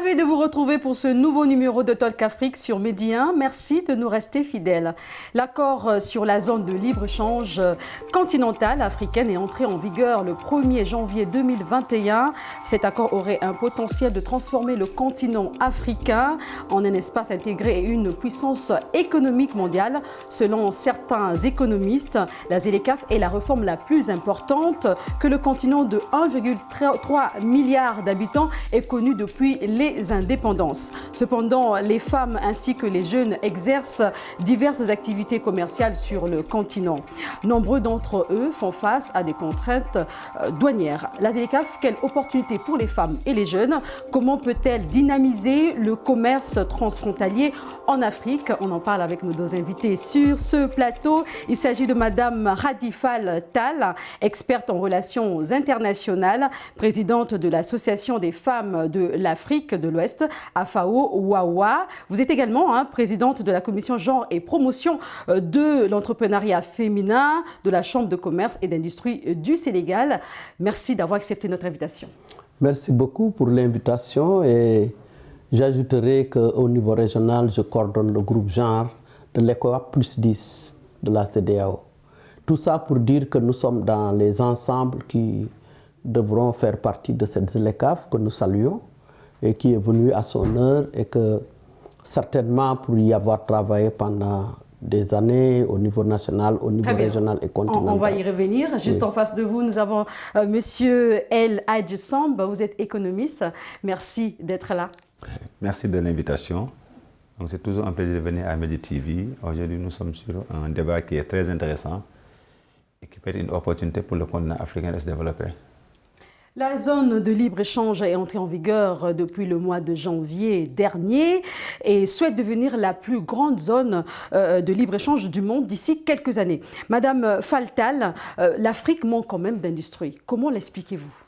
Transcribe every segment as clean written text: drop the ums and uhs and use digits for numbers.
Ravi de vous retrouver pour ce nouveau numéro de Talk Afrique sur Midi 1. Merci de nous rester fidèles. L'accord sur la zone de libre-échange continentale africaine est entré en vigueur le 1er janvier 2021. Cet accord aurait un potentiel de transformer le continent africain en un espace intégré et une puissance économique mondiale. Selon certains économistes, la ZLECAf est la réforme la plus importante que le continent de 1,3 milliard d'habitants ait connue depuis les indépendances. Cependant, les femmes ainsi que les jeunes exercent diverses activités commerciales sur le continent. Nombreux d'entre eux font face à des contraintes douanières. La ZLECAf, quelle opportunité pour les femmes et les jeunes? Comment peut-elle dynamiser le commerce transfrontalier en Afrique? On en parle avec nos deux invités sur ce plateau. Il s'agit de Madame Radifal Tal, experte en relations internationales, présidente de l'Association des femmes de l'Afrique de l'Ouest, AFAO-WAWA. Vous êtes également présidente de la commission genre et promotion de l'entrepreneuriat féminin de la Chambre de commerce et d'industrie du Sénégal. Merci d'avoir accepté notre invitation. Merci beaucoup pour l'invitation et j'ajouterai qu'au niveau régional, je coordonne le groupe genre de l'ECOWAP plus 10 de la CEDEAO. Tout ça pour dire que nous sommes dans les ensembles qui devront faire partie de cette ZLECAf que nous saluons et qui est venue à son heure et que certainement pour y avoir travaillé pendant des années au niveau national, au niveau régional et continental. On va y revenir. Juste en face de vous, nous avons Monsieur El Hadj Samb. Vous êtes économiste. Merci d'être là. Merci de l'invitation. C'est toujours un plaisir de venir à Medi TV. Aujourd'hui, nous sommes sur un débat qui est très intéressant et qui peut être une opportunité pour le continent africain de se développer. La zone de libre-échange est entrée en vigueur depuis le mois de janvier dernier et souhaite devenir la plus grande zone de libre-échange du monde d'ici quelques années. Madame Faltal, l'Afrique manque quand même d'industrie. Comment l'expliquez-vous?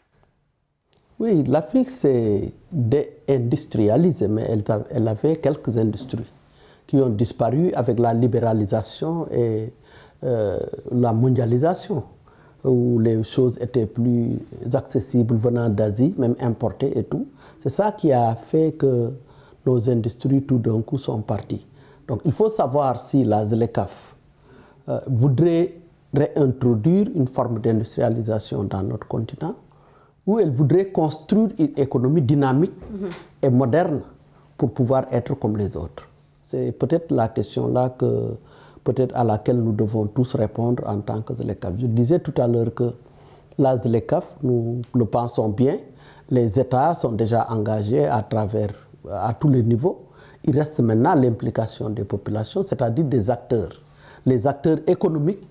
Oui, l'Afrique s'est déindustrialisée, mais elle avait quelques industries qui ont disparu avec la libéralisation et la mondialisation, où les choses étaient plus accessibles venant d'Asie, même importées et tout. C'est ça qui a fait que nos industries tout d'un coup sont parties. Donc il faut savoir si la ZLECAf voudrait réintroduire une forme d'industrialisation dans notre continent, où elle voudrait construire une économie dynamique et moderne pour pouvoir être comme les autres. C'est peut-être la question là peut-être à laquelle nous devons tous répondre en tant que ZLECAf. Je disais tout à l'heure que la ZLECAf, nous le pensons bien, les États sont déjà engagés à tous les niveaux. Il reste maintenant l'implication des populations, c'est-à-dire des acteurs. Les acteurs économiques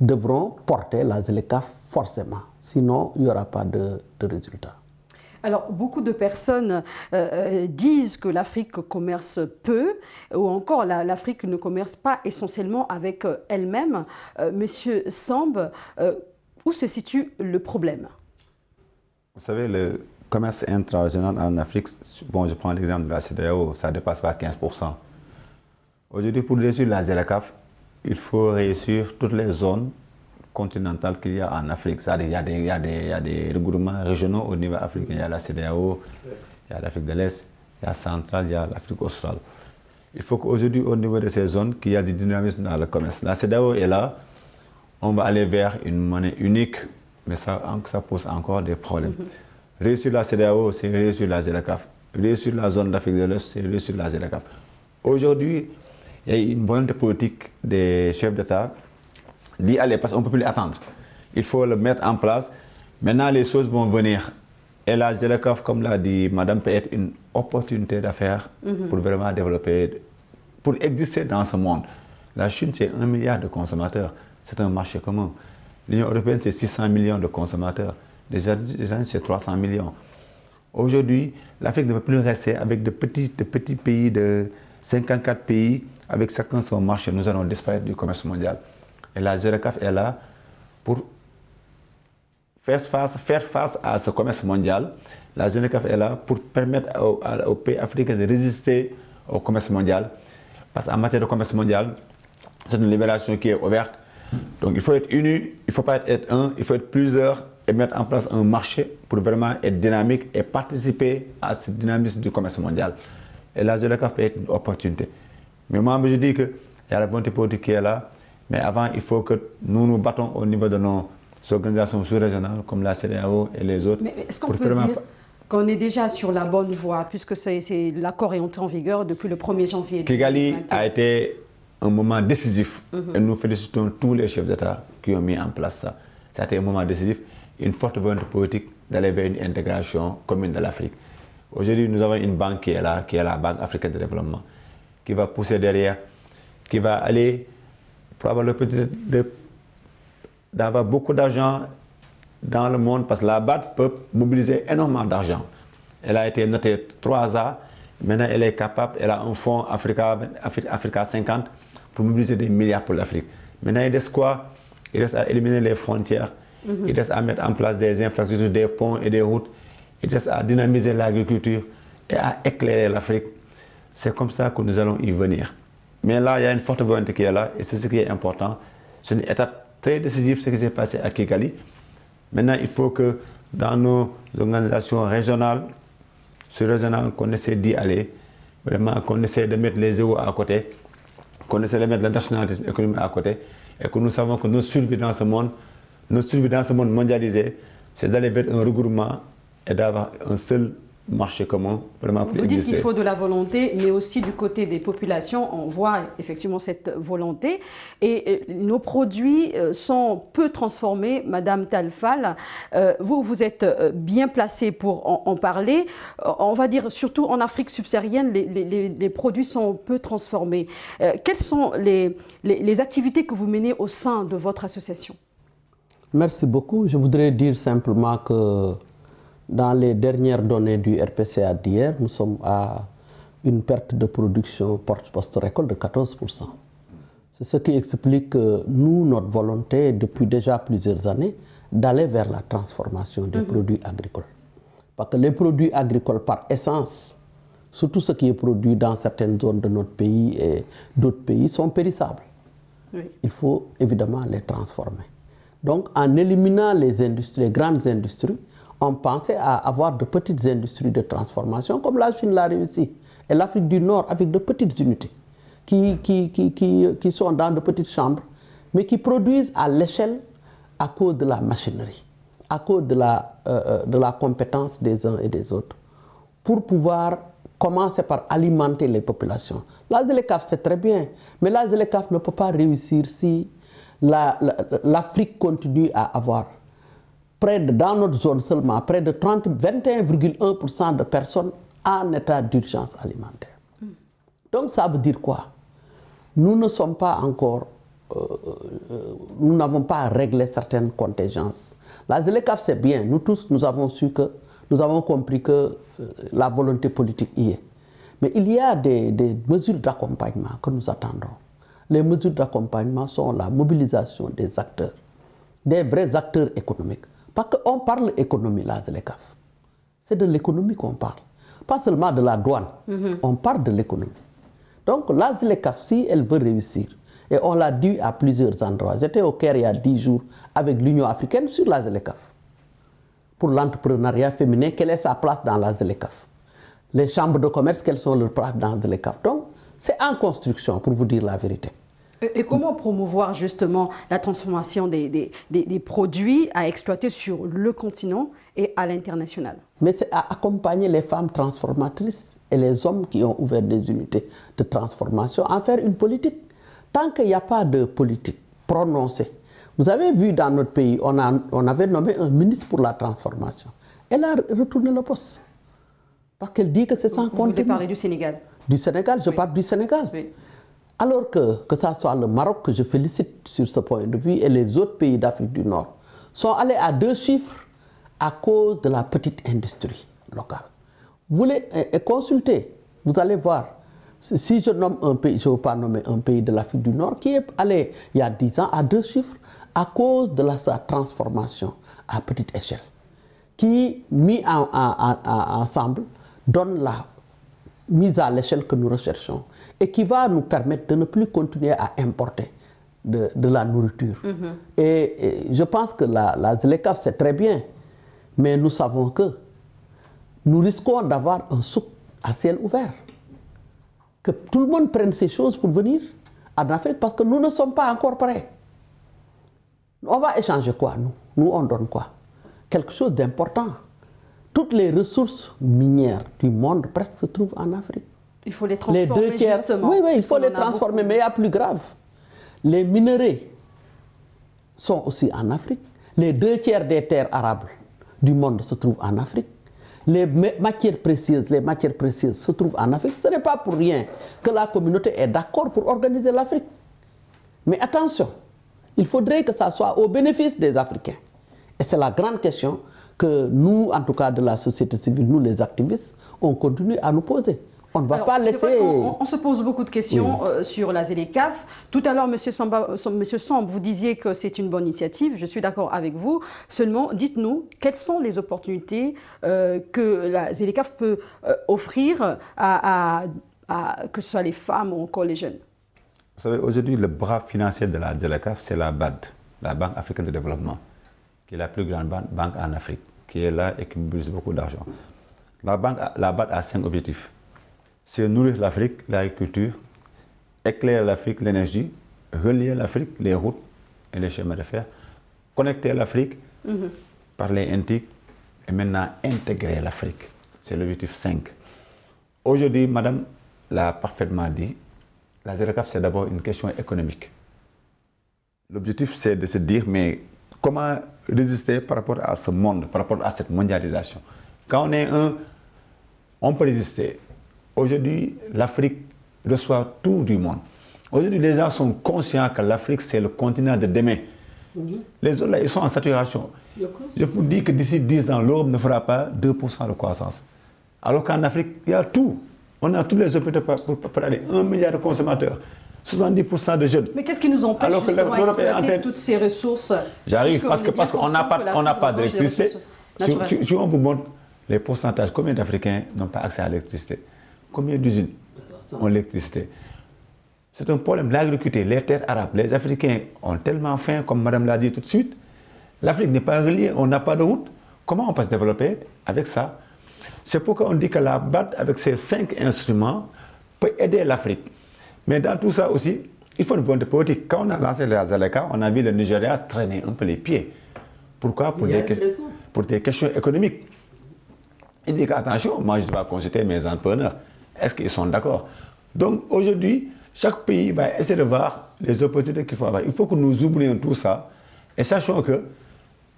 devront porter la ZLECAf forcément, sinon il n'y aura pas de résultat. Alors, beaucoup de personnes disent que l'Afrique commerce peu, ou encore l'Afrique ne commerce pas essentiellement avec elle-même. Monsieur Samb, où se situe le problème? Vous savez, le commerce intra-régional en Afrique, bon, je prends l'exemple de la CEDEAO, ça ne dépasse pas 15%. Aujourd'hui, pour réussir la ZLECAf, il faut réussir toutes les zones continentale qu'il y a en Afrique. Il y a des regroupements régionaux au niveau africain. Il y a la CEDEAO, il y a l'Afrique de l'Est, il y a la centrale, il y a l'Afrique australe. Il faut qu'aujourd'hui, au niveau de ces zones, qu'il y a du dynamisme dans le commerce. La CEDEAO est là, on va aller vers une monnaie unique, mais ça pose encore des problèmes. Réussir la CEDEAO, c'est réussir la ZLECAf. Réussir la zone d'Afrique de l'Est, c'est réussir la ZLECAf. Aujourd'hui, il y a une volonté politique des chefs d'État d'y aller, parce qu'on ne peut plus attendre. Il faut le mettre en place. Maintenant, les choses vont venir. Et la ZLECAf, comme l'a dit Madame, peut être une opportunité d'affaires pour vraiment développer, pour exister dans ce monde. La Chine, c'est 1 milliard de consommateurs. C'est un marché commun. L'Union européenne, c'est 600 millions de consommateurs. Les États-Unis, c'est 300 millions. Aujourd'hui, l'Afrique ne peut plus rester avec de petits pays de 54 pays, avec chacun son marché. Nous allons disparaître du commerce mondial. Et la ZLECAf est là pour faire face à ce commerce mondial. La ZLECAf est là pour permettre aux pays africains de résister au commerce mondial. Parce qu'en matière de commerce mondial, c'est une libération qui est ouverte. Donc il faut être unis, il ne faut pas être un, il faut être plusieurs et mettre en place un marché pour vraiment être dynamique et participer à ce dynamisme du commerce mondial. Et la ZLECAf peut être une opportunité. Mais moi, je dis qu'il y a la volonté politique qui est là, mais avant, il faut que nous nous battons au niveau de nos organisations sous-régionales, comme la CEDEAO et les autres. Mais est-ce qu'on peut dire qu'on est déjà sur la bonne voie, puisque l'accord est entré en vigueur depuis le 1er janvier 2021. Kigali a été un moment décisif, et nous félicitons tous les chefs d'État qui ont mis en place ça. Ça a été un moment décisif, une forte volonté politique d'aller vers une intégration commune de l'Afrique. Aujourd'hui, nous avons une banque qui est là, qui est la Banque africaine de développement, qui va pousser derrière, qui va aller pour avoir le petit d'avoir beaucoup d'argent dans le monde, parce que la BAD peut mobiliser énormément d'argent. Elle a été notée 3A, maintenant elle est capable, elle a un fonds Africa 50 pour mobiliser des milliards pour l'Afrique. Maintenant il reste quoi? Il reste à éliminer les frontières, il reste à mettre en place des infrastructures, des ponts et des routes, il reste à dynamiser l'agriculture et à éclairer l'Afrique. C'est comme ça que nous allons y venir. Mais là, il y a une forte volonté qui est là, et c'est ce qui est important. C'est une étape très décisive, ce qui s'est passé à Kigali. Maintenant, il faut que dans nos organisations régionales, sur-régionales, qu'on essaie d'y aller, vraiment qu'on essaie de mettre les égos à côté, qu'on essaie de mettre le nationalisme économique à côté, et que nous savons que nos survie dans ce monde mondialisé, c'est d'aller vers un regroupement et d'avoir un seul marché commun. Vraiment Vous dites qu'il faut de la volonté, mais aussi du côté des populations, on voit effectivement cette volonté. Et nos produits sont peu transformés, Madame Tall Fall. Vous êtes bien placée pour en parler. On va dire surtout en Afrique subsaharienne, les produits sont peu transformés. Quelles sont les activités que vous menez au sein de votre association? Merci beaucoup. Je voudrais dire simplement que dans les dernières données du RPCA d'hier, nous sommes à une perte de production post-récolte de 14%. C'est ce qui explique nous, notre volonté depuis déjà plusieurs années d'aller vers la transformation des produits agricoles. Parce que les produits agricoles par essence, surtout ce qui est produit dans certaines zones de notre pays et d'autres pays, sont périssables. Oui. Il faut évidemment les transformer. Donc en éliminant les industries, les grandes industries, on pensait à avoir de petites industries de transformation, comme la Chine l'a réussi, et l'Afrique du Nord avec de petites unités qui sont dans de petites chambres, mais qui produisent à l'échelle à cause de la machinerie, à cause de la compétence des uns et des autres, pour pouvoir commencer par alimenter les populations. La ZLECAf, c'est très bien, mais la ZLECAf ne peut pas réussir si l'Afrique continue à avoir dans notre zone seulement, près de 21,1% de personnes en état d'urgence alimentaire. Donc ça veut dire quoi? Nous ne sommes pas encore, nous n'avons pas réglé certaines contingences. La ZLECAf, c'est bien, nous tous, nous avons compris que la volonté politique y est. Mais il y a des mesures d'accompagnement que nous attendons. Les mesures d'accompagnement sont la mobilisation des acteurs, des vrais acteurs économiques. Parce qu'on parle économie, la ZLECAf. C'est de l'économie qu'on parle. Pas seulement de la douane. On parle de l'économie. Donc la ZLECAf, si elle veut réussir, et on l'a dit à plusieurs endroits, j'étais au Caire il y a 10 jours avec l'Union africaine sur la ZLECAf. Pour l'entrepreneuriat féminin, quelle est sa place dans la ZLECAf? Les chambres de commerce, quelles sont leurs places dans la ZLECAf? Donc c'est en construction, pour vous dire la vérité. Et comment promouvoir justement la transformation des produits à exploiter sur le continent et à l'international? Mais c'est à accompagner les femmes transformatrices et les hommes qui ont ouvert des unités de transformation à faire une politique. Tant qu'il n'y a pas de politique prononcée. Vous avez vu dans notre pays, on avait nommé un ministre pour la transformation. Elle a retourné le poste. Parce qu'elle dit que c'est sans contenu. Vous voulez parler du Sénégal? Du Sénégal, je parle du Sénégal. Oui. Alors que ce soit le Maroc, que je félicite sur ce point de vue, et les autres pays d'Afrique du Nord, sont allés à 2 chiffres à cause de la petite industrie locale. Vous voulez consulter, vous allez voir. Si je nomme un pays, je ne veux pas nommer un pays de l'Afrique du Nord, qui est allé il y a 10 ans à 2 chiffres à cause de sa transformation à petite échelle, qui, mis ensemble, donne la mise à l'échelle que nous recherchons et qui va nous permettre de ne plus continuer à importer de la nourriture. Et je pense que la ZLECAf, c'est très bien, mais nous savons que nous risquons d'avoir un souk à ciel ouvert. Que tout le monde prenne ces choses pour venir en Afrique parce que nous ne sommes pas encore prêts. On va échanger quoi, nous? Nous, on donne quoi? Quelque chose d'important. Toutes les ressources minières du monde presque se trouvent en Afrique. Il faut les transformer, justement. Oui, il faut les transformer, mais il y a plus grave. Les minerais sont aussi en Afrique. Les 2/3 des terres arables du monde se trouvent en Afrique. Les matières précieuses se trouvent en Afrique. Ce n'est pas pour rien que la communauté est d'accord pour organiser l'Afrique. Mais attention, il faudrait que ça soit au bénéfice des Africains. Et c'est la grande question que nous, en tout cas de la société civile, nous les activistes, on continue à nous poser. On ne va pas laisser... On se pose beaucoup de questions sur la ZLECAf. Tout à l'heure, M. Samb, vous disiez que c'est une bonne initiative. Je suis d'accord avec vous. Seulement, dites-nous, quelles sont les opportunités que la ZLECAf peut offrir que ce soit les femmes ou encore les jeunes? Vous savez, aujourd'hui, le bras financier de la ZLECAf, c'est la BAD, la Banque africaine de développement, qui est la plus grande banque en Afrique, qui est là et qui mobilise beaucoup d'argent. La BAD a 5 objectifs. C'est nourrir l'Afrique, l'agriculture, éclairer l'Afrique, l'énergie, relier l'Afrique, les routes et les chemins de fer, connecter l'Afrique par les NTIC et maintenant intégrer l'Afrique. C'est l'objectif 5. Aujourd'hui, madame l'a parfaitement dit, la ZLECAf, c'est d'abord une question économique. L'objectif, c'est de se dire, mais comment résister par rapport à ce monde, par rapport à cette mondialisation? Quand on est on peut résister. Aujourd'hui, l'Afrique reçoit tout du monde. Aujourd'hui, les gens sont conscients que l'Afrique, c'est le continent de demain. Les autres, là, ils sont en saturation. Je vous dis que d'ici 10 ans, l'Europe ne fera pas 2% de croissance. Alors qu'en Afrique, il y a tout. On a tous les opportunités pour aller. 1 milliard de consommateurs, 70% de jeunes. Mais qu'est-ce qui nous empêche justement d'exploiter toutes ces ressources? J'arrive parce qu'on n'a pas d'électricité. Si on vous montre les pourcentages, combien d'Africains n'ont pas accès à l'électricité? Combien d'usines ont l'électricité? C'est un problème. L'agriculture, les terres arabes, les Africains ont tellement faim, comme madame l'a dit tout de suite. L'Afrique n'est pas reliée, on n'a pas de route. Comment on peut se développer avec ça? C'est pourquoi on dit que la BAD, avec ses 5 instruments, peut aider l'Afrique. Mais dans tout ça aussi, il faut une volonté politique. Quand on a lancé la ZLECAf, on a vu le Nigeria traîner un peu les pieds. Pourquoi? Pour des questions économiques. Il dit qu'attention, moi je dois consulter mes entrepreneurs. Est-ce qu'ils sont d'accord? Donc aujourd'hui, chaque pays va essayer de voir les opportunités qu'il faut avoir. Il faut que nous oublions tout ça et sachons que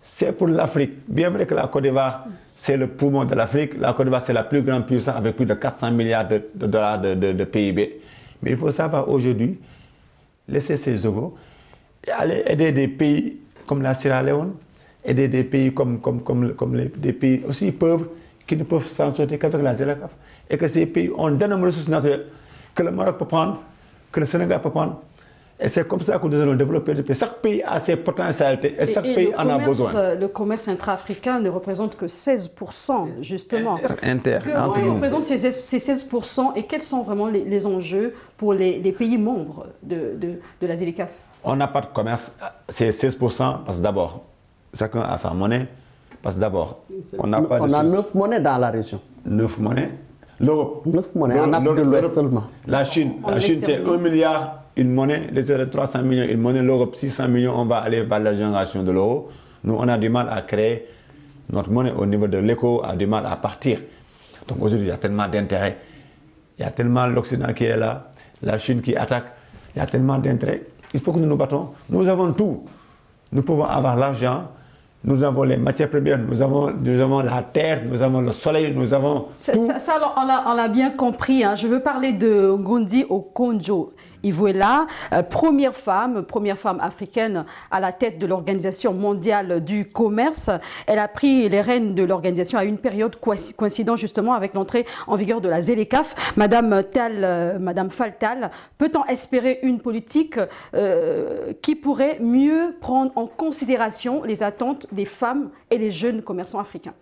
c'est pour l'Afrique. Bien vrai que la Côte d'Ivoire, c'est le poumon de l'Afrique. La Côte d'Ivoire, c'est la plus grande puissance avec plus de 400 milliards de dollars de PIB. Mais il faut savoir aujourd'hui, laisser ces euros et aller aider des pays comme la Sierra Leone, aider des pays comme des pays aussi pauvres qui ne peuvent s'en sortir qu'avec la ZLECAf. Et que ces pays ont d'énormes ressources naturelles que le Maroc peut prendre, que le Sénégal peut prendre. Et c'est comme ça que nous allons développer des pays. Chaque pays a ses potentialités et chaque pays en a besoin. Le commerce intra-africain ne représente que 16%, justement. Que représentent ces 16% et quels sont vraiment les enjeux pour les pays membres de la ZLECAf? On n'a pas de commerce, c'est 16% parce que d'abord, chacun a sa monnaie. Parce que d'abord, on n'a pas de... On a 9 monnaies dans la région. 9 monnaies. L'Europe. 9 monnaies, en Afrique de l'Ouest seulement. La Chine c'est 1 milliard, une monnaie. Les autres 300 millions, une monnaie. L'Europe, 600 millions, on va aller vers la génération de l'euro. Nous, on a du mal à créer notre monnaie au niveau de l'éco, a du mal à partir. Donc aujourd'hui, il y a tellement d'intérêts. Il y a tellement l'Occident qui est là, la Chine qui attaque. Il y a tellement d'intérêts. Il faut que nous nous battons. Nous avons tout. Nous pouvons avoir l'argent. Nous avons les matières premières, nous avons la terre, nous avons le soleil, nous avons tout. Ça on l'a bien compris. Hein. Je veux parler de Ngundi Okonjo-Iweala, première femme africaine à la tête de l'Organisation mondiale du commerce. Elle a pris les rênes de l'organisation à une période coïncidant justement avec l'entrée en vigueur de la ZLECAf. Madame Fall Tall, peut-on espérer une politique qui pourrait mieux prendre en considération les attentes des femmes et les jeunes commerçants africains?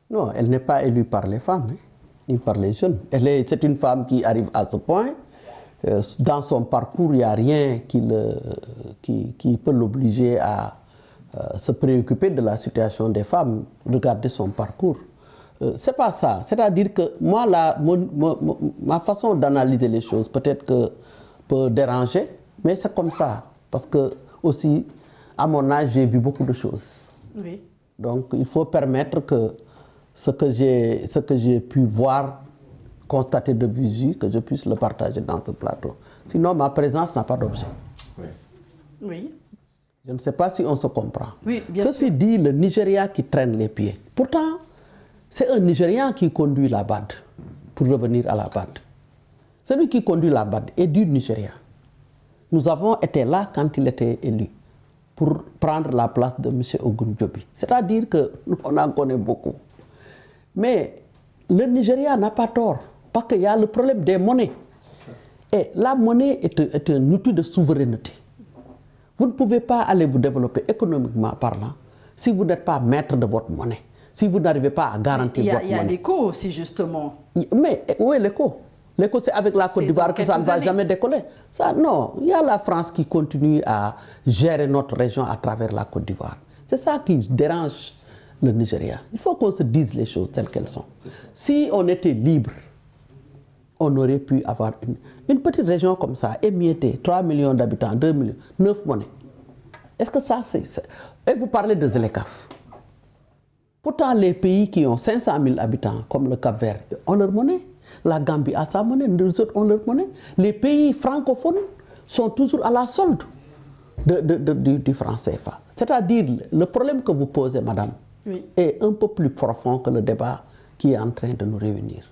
Non, elle n'est pas élue par les femmes, ni par les jeunes. C'est une femme qui arrive à ce point. dans son parcours, il n'y a rien qui peut l'obliger à se préoccuper de la situation des femmes. Regardez son parcours. C'est pas ça. C'est-à-dire que moi, ma façon d'analyser les choses peut-être que peut déranger, mais c'est comme ça. Parce que aussi, à mon âge, j'ai vu beaucoup de choses. Oui. Donc, il faut permettre que ce que j'ai pu voir, constater de visu, que je puisse le partager dans ce plateau. Sinon, ma présence n'a pas d'objet. Oui. Oui. Je ne sais pas si on se comprend. Oui, bien Ceci sûr. dit, le Nigeria qui traîne les pieds. Pourtant, c'est un Nigérian qui conduit la BAD, pour revenir à la BAD. Celui qui conduit la BAD est du Nigeria. Nous avons été là quand il était élu, pour prendre la place de M. Ogunjobi. C'est-à-dire qu'on en connaît beaucoup. Mais le Nigeria n'a pas tort, parce qu'il y a le problème des monnaies. Et la monnaie est un outil de souveraineté. Vous ne pouvez pas aller vous développer économiquement parlant si vous n'êtes pas maître de votre monnaie, si vous n'arrivez pas à garantir votre monnaie. Il y a l'écho aussi, justement. Mais où est l'écho? L'écho, c'est avec la Côte d'Ivoire que ça ne va jamais décoller. Ça, non, il y a la France qui continue à gérer notre région à travers la Côte d'Ivoire. C'est ça qui dérange le Nigeria. Il faut qu'on se dise les choses telles qu'elles sont. Si on était libre, on aurait pu avoir une petite région comme ça, émiettée, 3 millions d'habitants, 2 millions, 9 monnaies. Est-ce que ça, c'est... Et vous parlez de Zelekaf. Pourtant, les pays qui ont 500 000 habitants, comme le Cap-Vert, ont leur monnaie. La Gambie a sa monnaie, nous autres ont leur monnaie. Les pays francophones sont toujours à la solde du franc CFA. C'est-à-dire, le problème que vous posez, madame, est un peu plus profond que le débat qui est en train de nous réunir.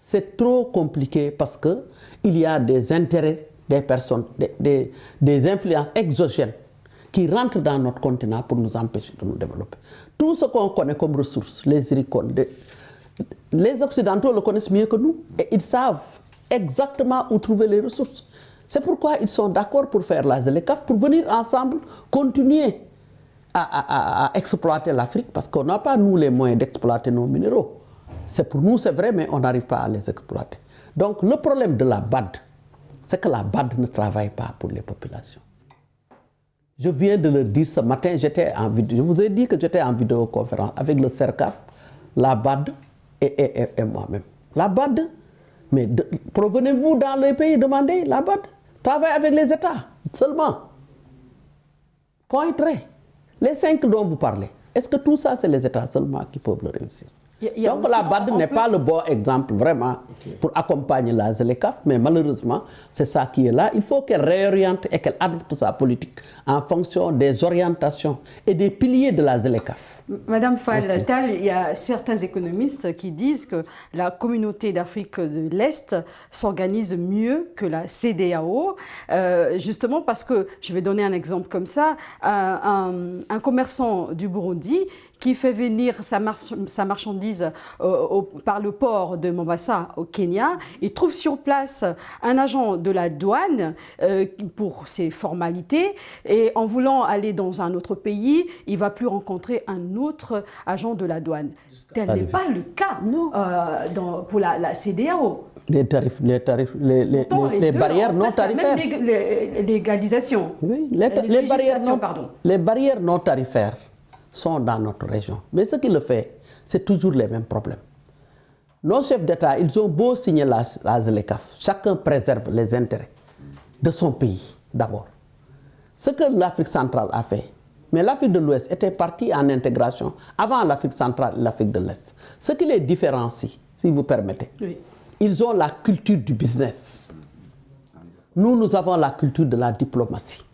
C'est trop compliqué parce qu'il y a des intérêts des personnes, des influences exogènes qui rentrent dans notre continent pour nous empêcher de nous développer. Tout ce qu'on connaît comme ressources, les zircons, les Occidentaux le connaissent mieux que nous et ils savent exactement où trouver les ressources. C'est pourquoi ils sont d'accord pour faire la ZLECAf, pour venir ensemble continuer à exploiter l'Afrique, parce qu'on n'a pas, nous, les moyens d'exploiter nos minéraux. C'est pour nous, c'est vrai, mais on n'arrive pas à les exploiter. Donc, le problème de la BAD, c'est que la BAD ne travaille pas pour les populations. Je viens de le dire ce matin, je vous ai dit que j'étais en vidéoconférence avec le CERCAF, la BAD et moi-même. La BAD, mais provenez-vous dans les pays, demandez la BAD. Travaille avec les États, seulement. Point trait. Les 5 dont vous parlez, est-ce que tout ça, c'est les États seulement qui peuvent le réussir? Donc la BAD n'est pas le bon exemple, vraiment, pour accompagner la ZLECAf, mais malheureusement, c'est ça qui est là. Il faut qu'elle réoriente et qu'elle adopte sa politique en fonction des orientations et des piliers de la ZLECAf. Madame Fall-Tal, il y a certains économistes qui disent que la communauté d'Afrique de l'Est s'organise mieux que la CEDEAO, justement parce que, je vais donner un exemple comme ça, un commerçant du Burundi qui fait venir sa marchandise par le port de Mombasa au Kenya, il trouve sur place un agent de la douane pour ses formalités, et en voulant aller dans un autre pays, il ne va plus rencontrer un autre agent de la douane. Tel n'est pas le cas pour la CEDEAO. Les barrières non tarifaires. Même légalisation. Oui, les barrières non tarifaires sont dans notre région. Mais ce qui le fait, c'est toujours les mêmes problèmes. Nos chefs d'État, ils ont beau signer la ZLECAf, chacun préserve les intérêts de son pays, d'abord. Ce que l'Afrique centrale a fait, mais l'Afrique de l'Ouest était partie en intégration avant l'Afrique centrale et l'Afrique de l'Est. Ce qui les différencie, si vous permettez, ils ont la culture du business. Nous avons la culture de la diplomatie.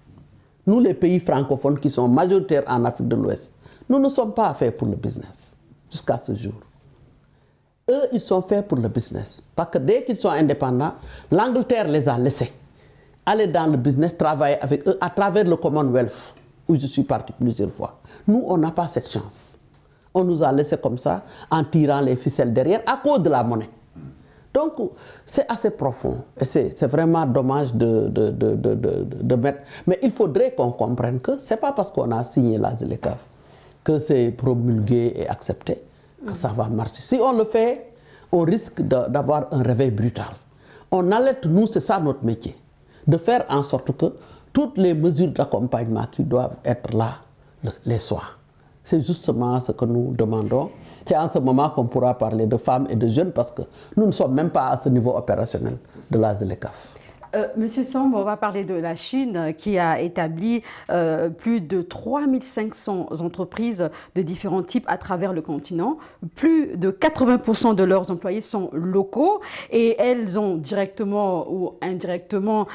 Nous, les pays francophones qui sont majoritaires en Afrique de l'Ouest, nous ne sommes pas faits pour le business jusqu'à ce jour. Eux, ils sont faits pour le business. Parce que dès qu'ils sont indépendants, l'Angleterre les a laissés aller dans le business, travailler avec eux à travers le Commonwealth, où je suis parti plusieurs fois. Nous, on n'a pas cette chance. On nous a laissés comme ça, en tirant les ficelles derrière, à cause de la monnaie. Donc, c'est assez profond. Et c'est vraiment dommage de mettre... Mais il faudrait qu'on comprenne que ce n'est pas parce qu'on a signé la ZLECAf que c'est promulgué et accepté que ça va marcher. Si on le fait, on risque d'avoir un réveil brutal. On alerte, nous, c'est ça notre métier. de faire en sorte que toutes les mesures d'accompagnement qui doivent être là, les soient. C'est justement ce que nous demandons. C'est en ce moment qu'on pourra parler de femmes et de jeunes parce que nous ne sommes même pas à ce niveau opérationnel de la ZLECAf. Monsieur Samb, on va parler de la Chine qui a établi plus de 3500 entreprises de différents types à travers le continent. Plus de 80% de leurs employés sont locaux et elles ont directement ou indirectement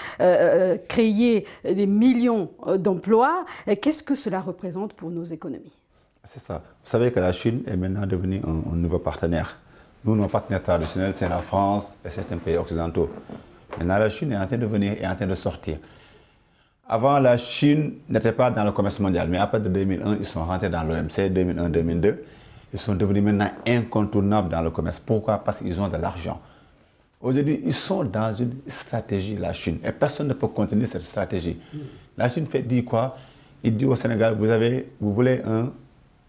créé des millions d'emplois. Qu'est-ce que cela représente pour nos économies? C'est ça. Vous savez que la Chine est maintenant devenue un nouveau partenaire. Nous, nos partenaires traditionnels, c'est la France et certains pays occidentaux. Maintenant, la Chine est en train de venir et en train de sortir. Avant, la Chine n'était pas dans le commerce mondial, mais à partir de 2001, ils sont rentrés dans l'OMC, 2001-2002. Ils sont devenus maintenant incontournables dans le commerce. Pourquoi? Parce qu'ils ont de l'argent. Aujourd'hui, ils sont dans une stratégie, la Chine, et personne ne peut contenir cette stratégie. La Chine dit quoi? Il dit au Sénégal, vous voulez un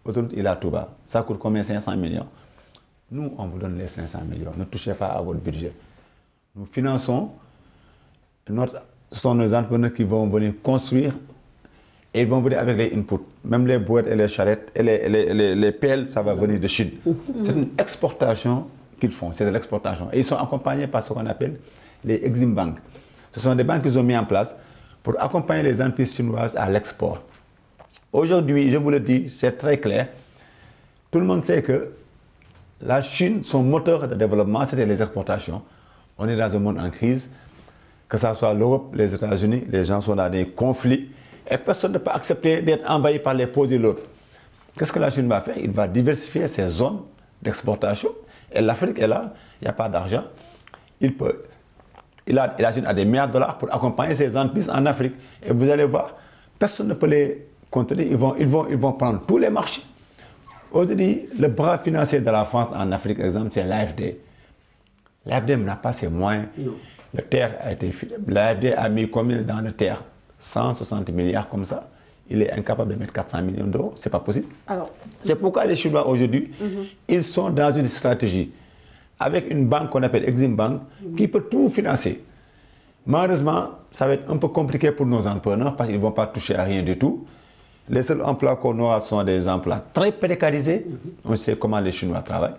autoroute Ila Touba. Ça coûte combien? 500 millions. Nous, on vous donne les 500 millions. Ne touchez pas à votre budget. Nous finançons, ce sont nos entrepreneurs qui vont venir construire et ils vont venir avec les inputs. Même les boîtes et les charrettes et les pelles, ça va venir de Chine. C'est une exportation qu'ils font, c'est de l'exportation. Et ils sont accompagnés par ce qu'on appelle les Exim Bank. Ce sont des banques qu'ils ont mis en place pour accompagner les entreprises chinoises à l'export. Aujourd'hui, je vous le dis, c'est très clair. Tout le monde sait que la Chine, son moteur de développement, c'était les exportations. On est dans un monde en crise, que ce soit l'Europe, les États-Unis, les gens sont dans des conflits et personne ne peut accepter d'être envahi par les produits de l'autre. Qu'est-ce que la Chine va faire? Il va diversifier ses zones d'exportation. Et l'Afrique est là, il n'y a pas d'argent. La Chine a des milliards de dollars pour accompagner ses entreprises en Afrique. Et vous allez voir, personne ne peut les contenir, ils vont prendre tous les marchés. Aujourd'hui, le bras financier de la France en Afrique, par exemple, c'est l'AFD. L'AFD n'a pas ses moyens. Le terre a été l'AFD a mis combien dans le terre? 160 milliards comme ça. Il est incapable de mettre 400 millions d'euros. Ce n'est pas possible. C'est pourquoi les Chinois aujourd'hui, ils sont dans une stratégie avec une banque qu'on appelle Exim Bank qui peut tout financer. Malheureusement, ça va être un peu compliqué pour nos entrepreneurs parce qu'ils ne vont pas toucher à rien du tout. Les seuls emplois qu'on aura sont des emplois très précarisés. On sait comment les Chinois travaillent.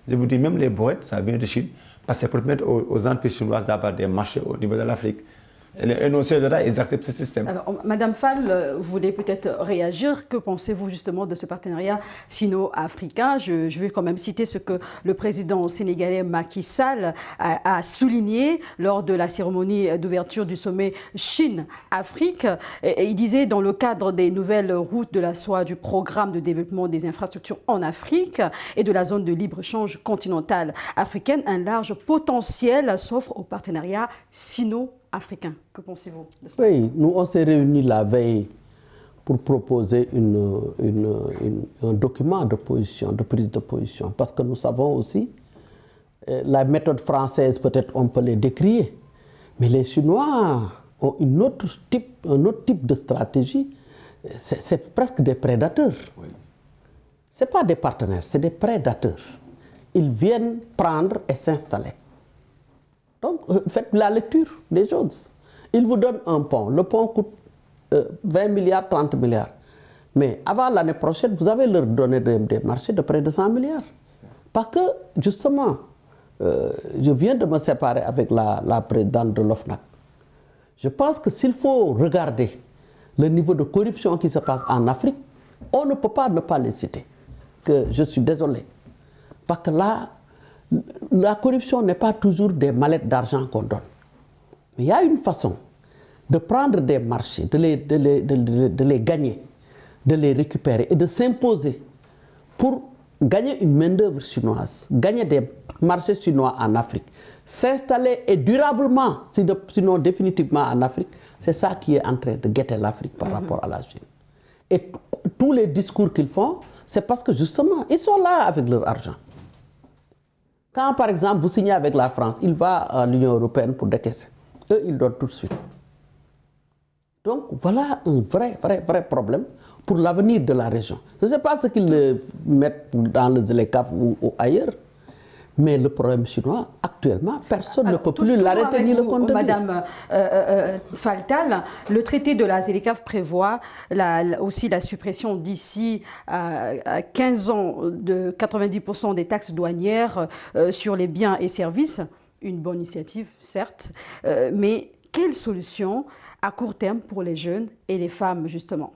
Je vous dis, même les boîtes, ça vient de Chine. Parce que c'est pour permettre aux entreprises chinoises d'avoir des marchés au niveau de l'Afrique. Et nos CEDA, ils acceptent ce système. Alors, Madame Fall, vous voulez peut-être réagir. Que pensez-vous justement de ce partenariat sino-africain? Je vais quand même citer ce que le président sénégalais Macky Sall a souligné lors de la cérémonie d'ouverture du sommet Chine-Afrique. Il disait, dans le cadre des nouvelles routes de la soie du programme de développement des infrastructures en Afrique et de la zone de libre-échange continentale africaine, un large potentiel s'offre au partenariat sino-africain. Que pensez-vous de ça? Oui, nous on s'est réunis la veille pour proposer un document de position, de prise de position, parce que nous savons aussi, la méthode française peut-être on peut les décrier, mais les Chinois ont un autre type de stratégie, c'est presque des prédateurs. Oui. Ce n'est pas des partenaires, c'est des prédateurs. Ils viennent prendre et s'installer. Donc, faites la lecture des choses. Ils vous donnent un pont. Le pont coûte 20 milliards, 30 milliards. Mais avant l'année prochaine, vous avez leur donné des marchés de près de 100 milliards. Parce que, justement, je viens de me séparer avec la présidente de l'OFNAC. Je pense que s'il faut regarder le niveau de corruption qui se passe en Afrique, on ne peut pas ne pas les citer. Que je suis désolé. Parce que là, la corruption n'est pas toujours des mallettes d'argent qu'on donne. Mais il y a une façon de prendre des marchés, de les gagner, de les récupérer et de s'imposer pour gagner une main-d'œuvre chinoise, gagner des marchés chinois en Afrique, s'installer et durablement, sinon définitivement en Afrique. C'est ça qui est en train de guetter l'Afrique par rapport à la Chine. Et tous les discours qu'ils font, c'est parce que justement, ils sont là avec leur argent. Quand, par exemple, vous signez avec la France, il va à l'Union européenne pour décaisser. Eux, ils donnent tout de suite. Donc, voilà un vrai problème pour l'avenir de la région. Je ne sais pas ce qu'ils mettent dans le ZLECAf ou ailleurs, Mais le problème chinois, actuellement, personne ne peut plus l'arrêter ni le contenir. Madame Faltal, le traité de la ZLECAf prévoit aussi la suppression d'ici à 15 ans de 90% des taxes douanières sur les biens et services. Une bonne initiative, certes, mais quelle solution à court terme pour les jeunes et les femmes, justement?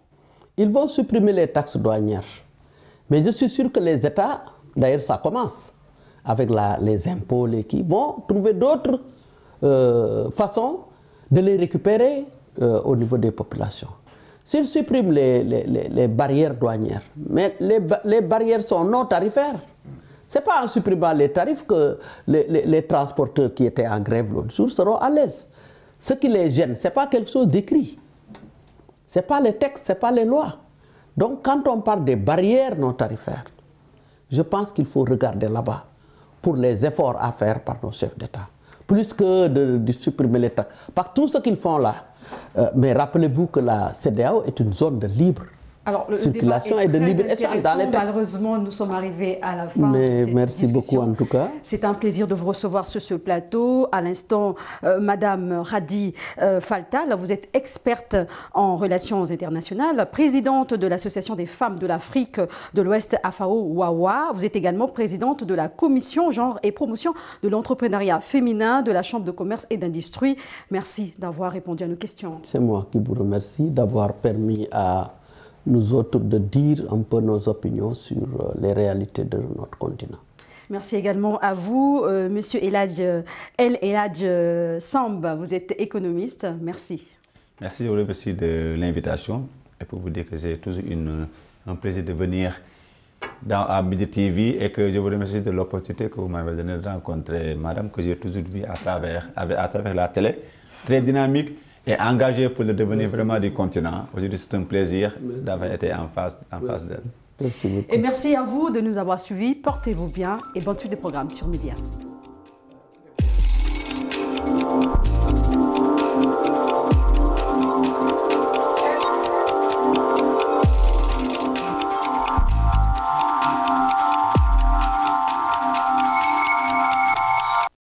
Ils vont supprimer les taxes douanières. Mais je suis sûr que les États, d'ailleurs ça commence, avec les impôts, qui vont trouver d'autres façons de les récupérer au niveau des populations. S'ils suppriment les barrières douanières, mais les barrières sont non tarifaires. Ce n'est pas en supprimant les tarifs que les transporteurs qui étaient en grève l'autre jour seront à l'aise. Ce qui les gêne, ce n'est pas quelque chose d'écrit. Ce n'est pas les textes, ce n'est pas les lois. Donc quand on parle des barrières non tarifaires, je pense qu'il faut regarder là-bas pour les efforts à faire par nos chefs d'État. Plus que de supprimer les taxes. Par tout ce qu'ils font là. Mais rappelez-vous que la CEDEAO est une zone de libre circulation et de libre échange dans les textes. Malheureusement, nous sommes arrivés à la fin de cette discussion. Beaucoup en tout cas. C'est un plaisir de vous recevoir sur ce plateau. À l'instant, Madame Radi Faltal, vous êtes experte en relations internationales, présidente de l'Association des femmes de l'Afrique de l'Ouest AFAO-WAWA. Vous êtes également présidente de la Commission genre et promotion de l'entrepreneuriat féminin de la Chambre de commerce et d'industrie. Merci d'avoir répondu à nos questions. C'est moi qui vous remercie d'avoir permis à nous autres de dire un peu nos opinions sur les réalités de notre continent. Merci également à vous, Monsieur El Hadj Samb, vous êtes économiste. Merci. Merci, je vous remercie de l'invitation et pour vous dire que c'est toujours un plaisir de venir à Midi TV et que je vous remercie de l'opportunité que vous m'avez donnée de rencontrer Madame, que j'ai toujours vue à travers la télé, très dynamique et engagé pour le devenir vraiment du continent. Aujourd'hui, c'est un plaisir d'avoir été en face d'elle. Et merci à vous de nous avoir suivis. Portez-vous bien et bonne suite de programme sur Média.